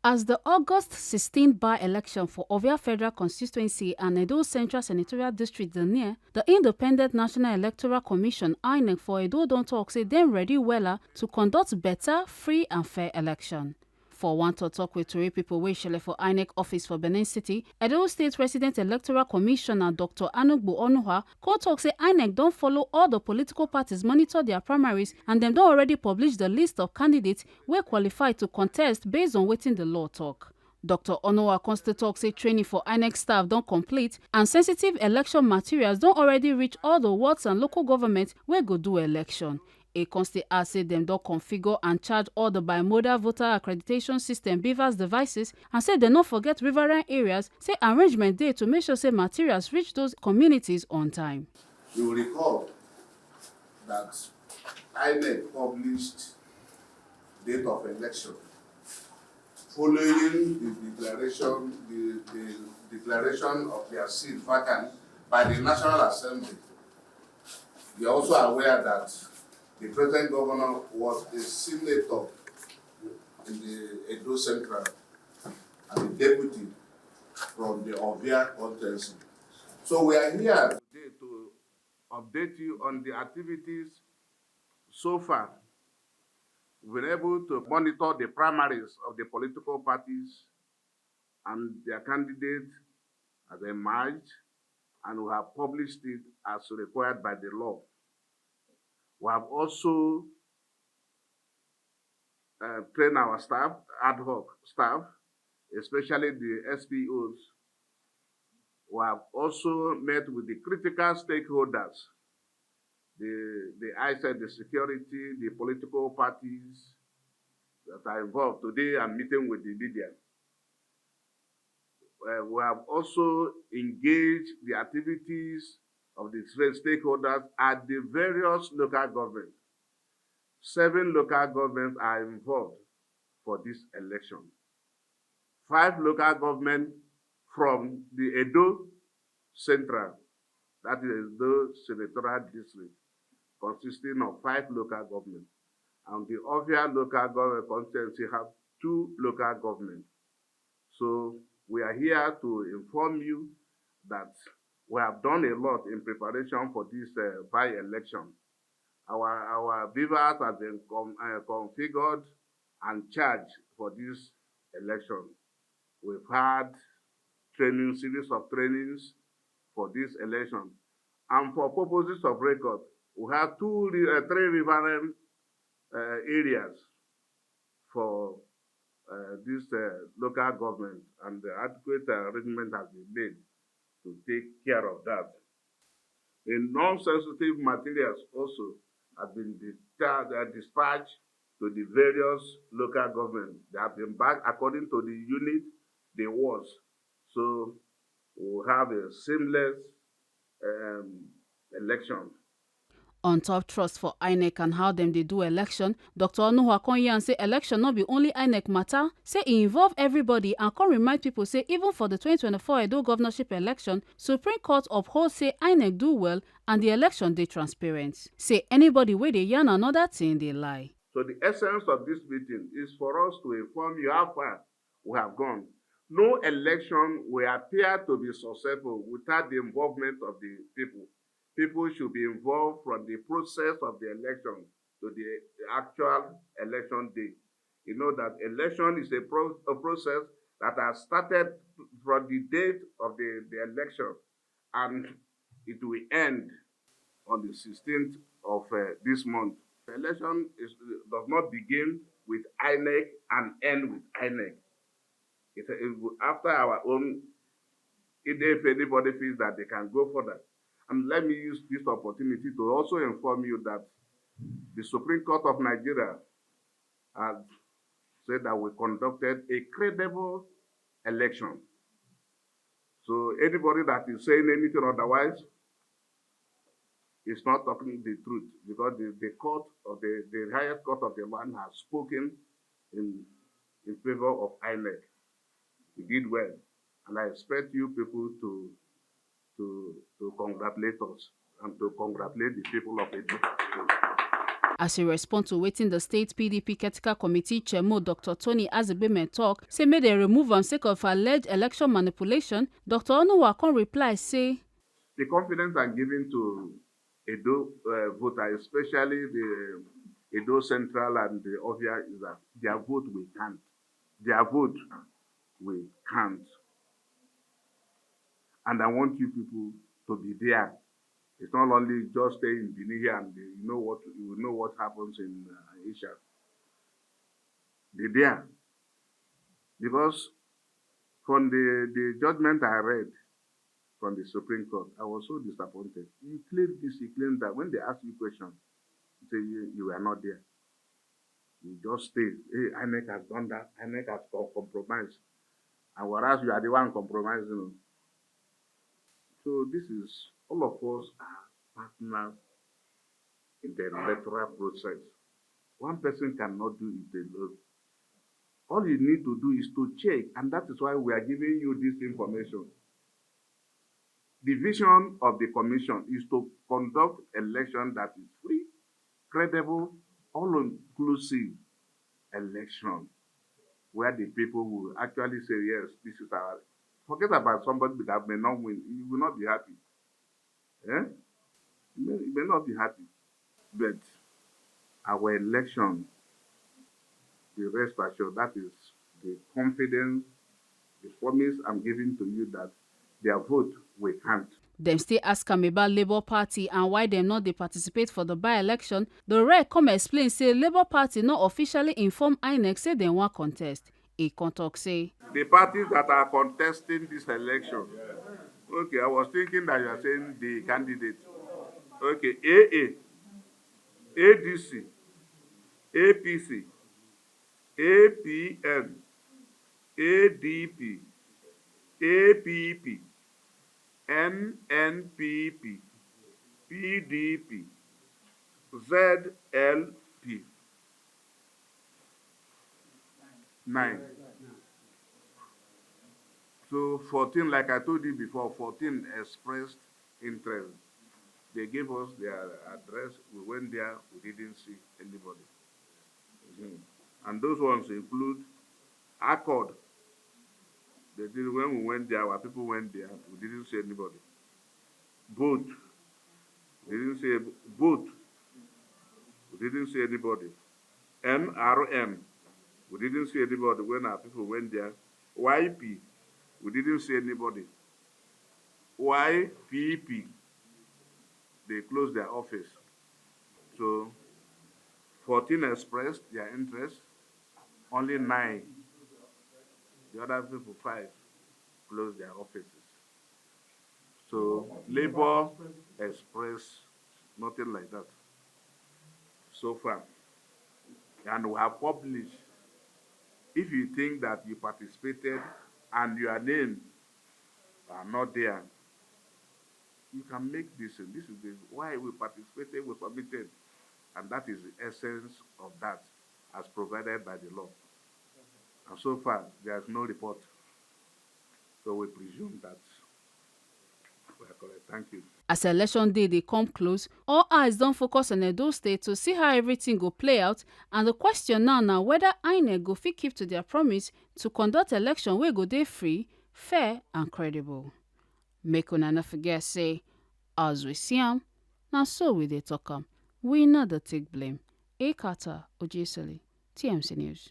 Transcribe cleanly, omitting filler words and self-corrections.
As the August 16 by-election for Ovia Federal Constituency and Edo Central Senatorial District dey near, the Independent National Electoral Commission (INEC) for Edo don tok say dem ready wella to conduct better, free and fair election. For one tok with Tori pipo wey shele for INEC office for Benin City, Edo State Resident Electoral Commissioner Dr. Onuoha come tok say INEC don follow all the political parties monitor their primaries and dem don already publish the list of candidates wey qualify to contest based on wetin the law tok. Dr. Onuoha come still tok say training for INEC staff don complete and sensitive election materials don already reach all the wards and local governments wey go do election. E come still add say dem don configure and charge all the bimodal voter accreditation system BVAS devices and say dem no forget riverine areas, say arrangement dey to make sure say materials reach those communities on time. You will recall that INEC published date of election following the declaration of their seat vacant by the National Assembly. You are also aware that the present governor was a senator in the Edo Central and a deputy from the Ovia constituency. So we are here today to update you on the activities so far. We've been able to monitor the primaries of the political parties and their candidates as they emerged, and we have published it as required by the law. We have also trained our staff, ad hoc staff, especially the SPOs. We have also met with the critical stakeholders, I said the security, the political parties that are involved. Today I'm meeting with the media. We have also engaged the activities of the stakeholders at the various local governments. 7 local governments are involved for this election. 5 local governments from the Edo Central, that is Edo Senatorial District, consisting of 5 local governments. And the Ovia local government constituency have 2 local governments. So we are here to inform you that we have done a lot in preparation for this by-election. Our BVAS have been configured and charged for this election. We've had training, series of trainings for this election. And for purposes of record, we have 3 riverine areas for this local government, and the adequate arrangement has been made to take care of that. The non-sensitive materials also have been dispatched to the various local governments. They have been back according to the unit they was. So we'll have a seamless election. On top trust for INEC and how dem dey do election, Dr. Onuoha come yarn say election no be only INEC matter, say e involve everybody and come remind people say even for the 2024 Edo governorship election, Supreme Court uphold say INEC do well and the election dey transparent. Say anybody wey dey yarn another thing dey lie. So the essence of this meeting is for us to inform you how far we have gone. No election will appear to be successful without the involvement of the people. People should be involved from the process of the election to the actual election day. You know that election is a process that has started from the date of the election, and it will end on the 16th of this month. The election does not begin with INEC and end with INEC. After our own, if anybody feels that they can go further. And let me use this opportunity to also inform you that the Supreme Court of Nigeria has said that we conducted a credible election. So anybody that is saying anything otherwise is not talking the truth, because the court of the highest court of the land has spoken in favor of INEC. We did well, and I expect you people to congratulate us and to congratulate the people of Edo. As he respond to wetin the state PDP Critical Committee chairman Dr. Tony Azegbeme tok, say make dem remove am sake of alleged election manipulation, Dr. Onuoha come reply say, the confidence I'm giving to Edo voters, especially the Edo Central and the Ovia, is that their vote will count. Their vote will count. And I want you people to be there. It's not only just stay in Benin here and you will know what happens in Asia. Be there. Because from the judgment I read from the Supreme Court, I was so disappointed. You claim this, you claim that. When they ask you questions, you say you were not there. You just stay. Hey, INEC has done that. INEC has compromised. And whereas you are the one compromising. So this is, all of us are partners in the electoral process. One person cannot do it alone. All you need to do is to check, and that is why we are giving you this information. The vision of the commission is to conduct election that is free, credible, all-inclusive election, where the people will actually say, yes, this is our... Forget about somebody that may not win. You will not be happy. Eh? You may not be happy. But our election, the rest assured, that is the confidence, the promise I'm giving to you that their vote will count. Dem still ask am about Labour Party and why dem no dey participate for the by-election. The REC come explain say Labour Party no officially inform INEC say dem wan contest. E come talk say, the parties that are contesting this election, okay, I was thinking that you are saying the candidate. Okay, AA, ADC, APC, APN, ADP, APP, NNPP, PDP, ZLP. 9. So 14, like I told you before, 14 expressed interest. They gave us their address. We went there. We didn't see anybody. And those ones include Accord. They did, when we went there, our people went there. We didn't see anybody. Boat. We didn't see boat. We didn't see anybody. MRM. We didn't see anybody when our people went there. YP. We didn't see anybody. YPP. They closed their office. So 14 expressed their interest. Only 9. The other people, 5, closed their offices. So Labour expressed nothing like that so far. And we have published. If you think that you participated and your name are not there, you can make this. This is why we participated, we submitted. And that is the essence of that, as provided by the law. And so far, there is no report. So we presume that we are correct. Thank you. As election day dey come close, all eyes don focus on Edo State to see how everything go play out, and the question now na whether INEC go fit keep to their promise to conduct election wey go dey free, fair and credible. Make una no forget say, as we see am, na so we dey talk am. We no dey take blame. Ekata Ojesele, TMC News.